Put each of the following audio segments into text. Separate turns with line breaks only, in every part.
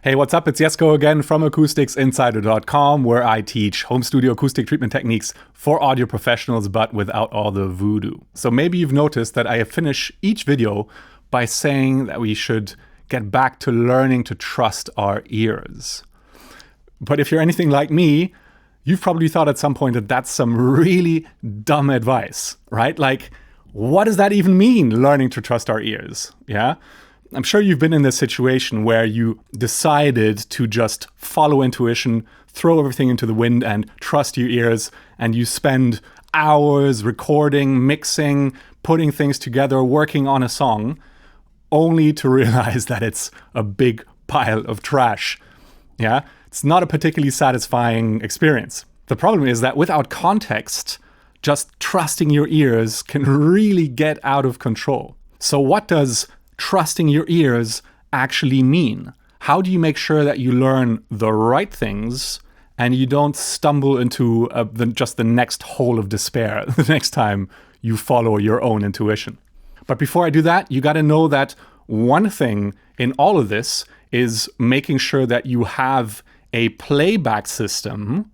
Hey, what's up? It's Jesko again from AcousticsInsider.com, where I teach home studio acoustic treatment techniques for audio professionals, but without all the voodoo. So maybe you've noticed that I finish each video by saying that we should get back to learning to trust our ears. But if you're anything like me, you've probably thought at some point that that's some really dumb advice, right? Like, what does that even mean, learning to trust our ears? Yeah? I'm sure you've been in this situation where you decided to just follow intuition, throw everything into the wind and trust your ears, and you spend hours recording, mixing, putting things together, working on a song, only to realize that it's a big pile of trash. Yeah? It's not a particularly satisfying experience. The problem is that without context, just trusting your ears can really get out of control. So what does trusting your ears actually mean? How do you make sure that you learn the right things and you don't stumble into just the next hole of despair the next time you follow your own intuition? But before I do that, you got to know that one thing in all of this is making sure that you have a playback system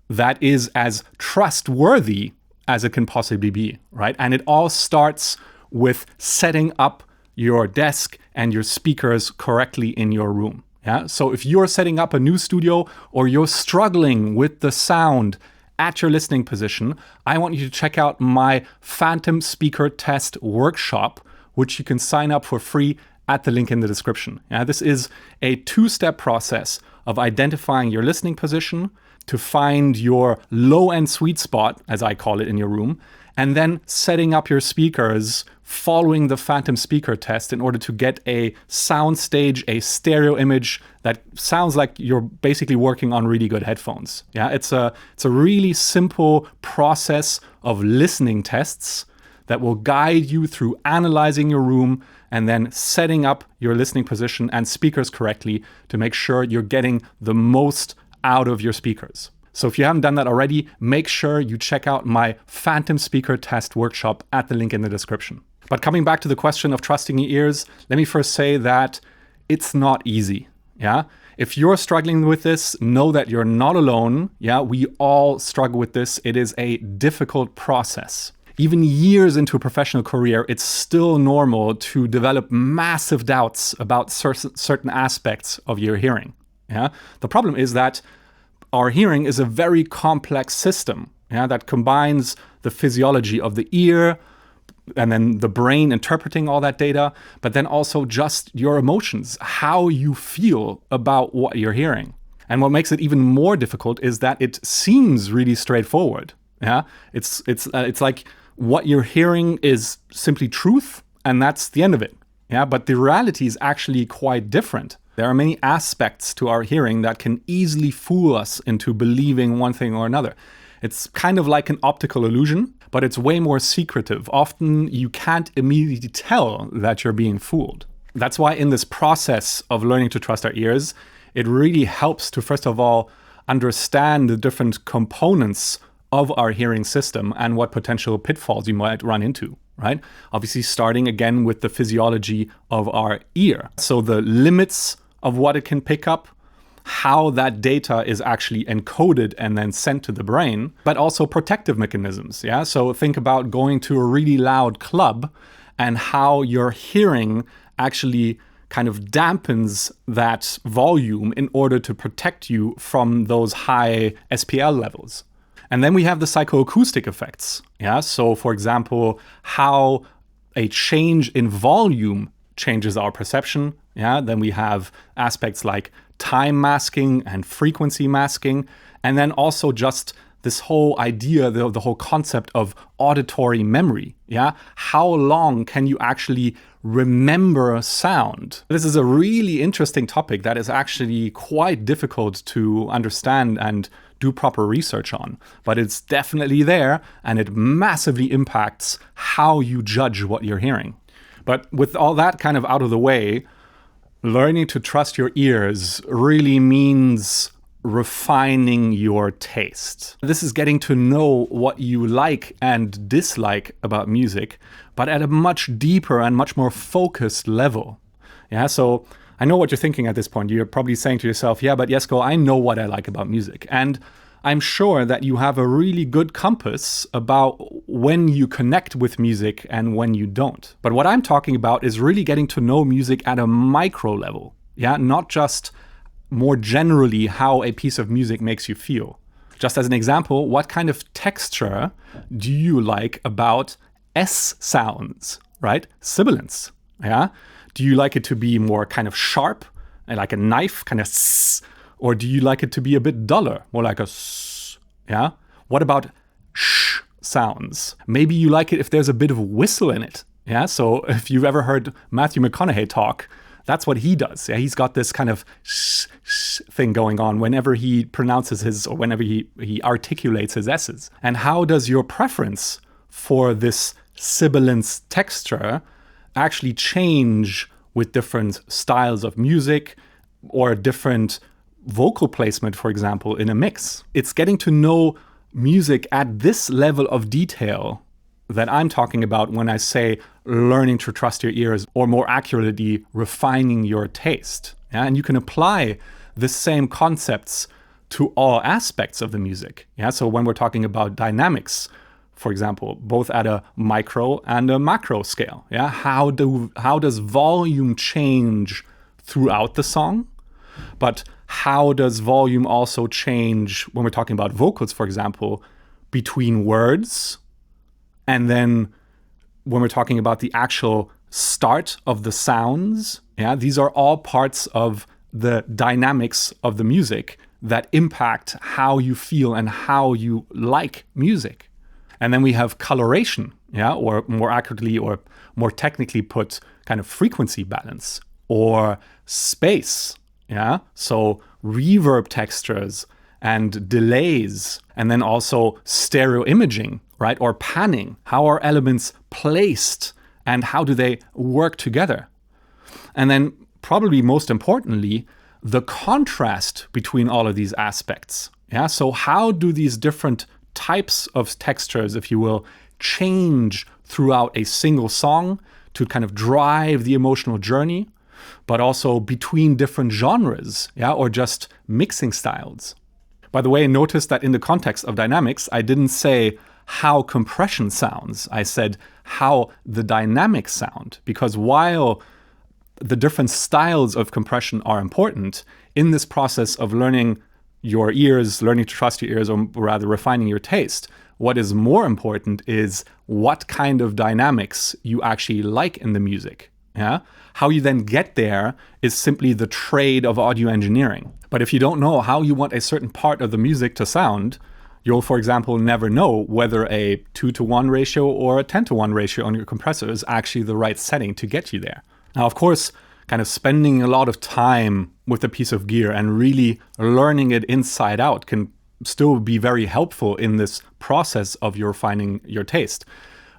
that is as trustworthy as it can possibly be, right? And it all starts with setting up your desk and your speakers correctly in your room. Yeah. So if you're setting up a new studio or you're struggling with the sound at your listening position, I want you to check out my Phantom Speaker Test Workshop, which you can sign up for free at the link in the description. Yeah, this is a two-step process of identifying your listening position to find your low-end sweet spot, as I call it, in your room, and then setting up your speakers following the Phantom Speaker Test in order to get a sound stage, a stereo image that sounds like you're basically working on really good headphones. Yeah, it's a really simple process of listening tests that will guide you through analyzing your room and then setting up your listening position and speakers correctly to make sure you're getting the most out of your speakers. So if you haven't done that already, make sure you check out my Phantom Speaker Test Workshop at the link in the description. But coming back to the question of trusting your ears, let me first say that it's not easy. Yeah. If you're struggling with this, know that you're not alone. Yeah. We all struggle with this. It is a difficult process. Even years into a professional career, it's still normal to develop massive doubts about certain aspects of your hearing. Yeah. The problem is that our hearing is a very complex system, yeah, that combines the physiology of the ear and then the brain interpreting all that data, but then also just your emotions, how you feel about what you're hearing. And what makes it even more difficult is that it seems really straightforward. Yeah, it's like what you're hearing is simply truth, and that's the end of it. Yeah, but the reality is actually quite different. There are many aspects to our hearing that can easily fool us into believing one thing or another. It's kind of like an optical illusion, but it's way more secretive. Often you can't immediately tell that you're being fooled. That's why in this process of learning to trust our ears, it really helps to, first of all, understand the different components of our hearing system and what potential pitfalls you might run into. Right? Obviously, starting again with the physiology of our ear. So the limits of what it can pick up, how that data is actually encoded and then sent to the brain, but also protective mechanisms. Yeah. So think about going to a really loud club and how your hearing actually kind of dampens that volume in order to protect you from those high SPL levels. And then we have the psychoacoustic effects. Yeah. So for example, how a change in volume changes our perception. Yeah. Then we have aspects like time masking and frequency masking. And then also just this whole idea, the whole concept of auditory memory. Yeah. How long can you actually remember sound? This is a really interesting topic that is actually quite difficult to understand and do proper research on, but it's definitely there and it massively impacts how you judge what you're hearing. But with all that kind of out of the way, learning to trust your ears really means refining your taste. This is getting to know what you like and dislike about music, but at a much deeper and much more focused level. Yeah, so I know what you're thinking at this point. You're probably saying to yourself, yeah, but Jesko, I know what I like about music. And I'm sure that you have a really good compass about when you connect with music and when you don't. But what I'm talking about is really getting to know music at a micro level. Yeah, not just more generally how a piece of music makes you feel. Just as an example, what kind of texture do you like about S sounds, right? Sibilants, yeah? Do you like it to be more kind of sharp, like a knife, kind of s, or do you like it to be a bit duller, more like a s, yeah? What about sh sounds? Maybe you like it if there's a bit of whistle in it, yeah? So if you've ever heard Matthew McConaughey talk, that's what he does. Yeah, he's got this kind of sh thing going on whenever he pronounces his, or whenever he articulates his S's. And how does your preference for this sibilance texture actually change with different styles of music or different vocal placement, for example, in a mix? It's getting to know music at this level of detail that I'm talking about when I say learning to trust your ears, or more accurately, refining your taste. Yeah? And you can apply the same concepts to all aspects of the music. Yeah? So when we're talking about dynamics, for example, both at a micro and a macro scale, yeah? How does volume change throughout the song? But how does volume also change when we're talking about vocals, for example, between words? And then when we're talking about the actual start of the sounds, yeah, these are all parts of the dynamics of the music that impact how you feel and how you like music. And then we have coloration, yeah, or more accurately or more technically put, kind of frequency balance, or space, yeah, so reverb textures and delays, and then also stereo imaging, right? Or panning. How are elements placed and how do they work together? And then probably most importantly, the contrast between all of these aspects. Yeah, so how do these different types of textures, if you will, change throughout a single song to kind of drive the emotional journey, but also between different genres, yeah, or just mixing styles. By the way, notice that in the context of dynamics, I didn't say how compression sounds. I said how the dynamics sound, because while the different styles of compression are important, in this process of learning your ears, learning to trust your ears, or rather refining your taste, what is more important is what kind of dynamics you actually like in the music. Yeah? How you then get there is simply the trade of audio engineering. But if you don't know how you want a certain part of the music to sound, you'll, for example, never know whether a 2-to-1 ratio or a 10-to-1 ratio on your compressor is actually the right setting to get you there. Now, of course, kind of spending a lot of time with a piece of gear and really learning it inside out can still be very helpful in this process of your refining your taste.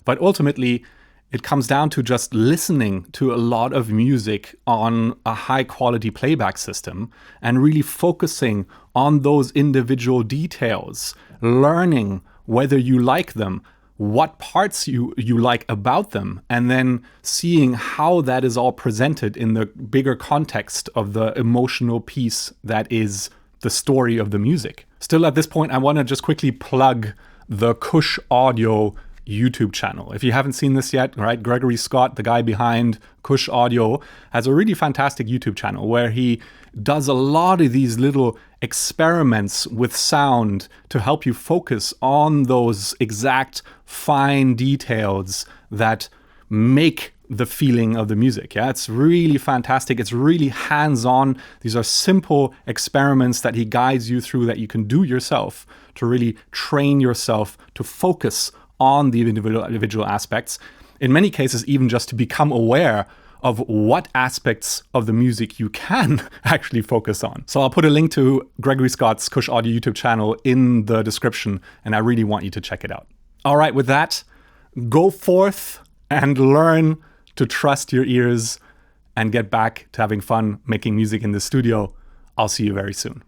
But ultimately, it comes down to just listening to a lot of music on a high quality playback system and really focusing on those individual details, learning whether you like them, what parts you like about them, and then seeing how that is all presented in the bigger context of the emotional piece that is the story of the music. Still, at this point, I want to just quickly plug the Cush Audio YouTube channel. If you haven't seen this yet, right, Gregory Scott, the guy behind Cush Audio, has a really fantastic YouTube channel where he does a lot of these little experiments with sound to help you focus on those exact fine details that make the feeling of the music. Yeah, it's really fantastic. It's really hands-on. These are simple experiments that he guides you through that you can do yourself to really train yourself to focus on the individual aspects, in many cases even just to become aware of what aspects of the music you can actually focus on. So I'll put a link to Gregory Scott's Cush Audio YouTube channel in the description, and I really want you to check it out. All right, with that, go forth and learn to trust your ears and get back to having fun making music in the studio. I'll see you very soon.